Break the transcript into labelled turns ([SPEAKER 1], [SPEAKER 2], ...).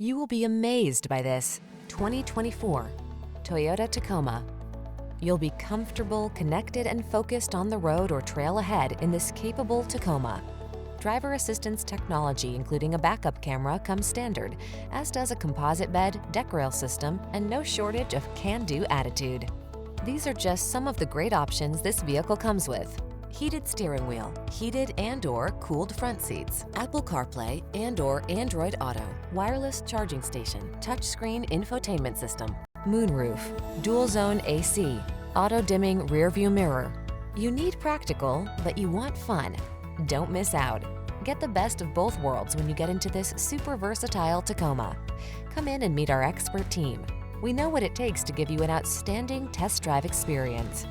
[SPEAKER 1] You will be amazed by this 2024 Toyota Tacoma. You'll be comfortable, connected, and focused on the road or trail ahead in this capable Tacoma. Driver assistance technology, including a backup camera, comes standard, as does a composite bed, deck rail system, and no shortage of can-do attitude. These are just some of the great options this vehicle comes with: heated steering wheel, heated and/or cooled front seats, Apple CarPlay and/or Android Auto, wireless charging station, touchscreen infotainment system, moonroof, dual zone AC, auto dimming rear view mirror. You need practical, but you want fun. Don't miss out. Get the best of both worlds when you get into this super versatile Tacoma. Come in and meet our expert team. We know what it takes to give you an outstanding test drive experience.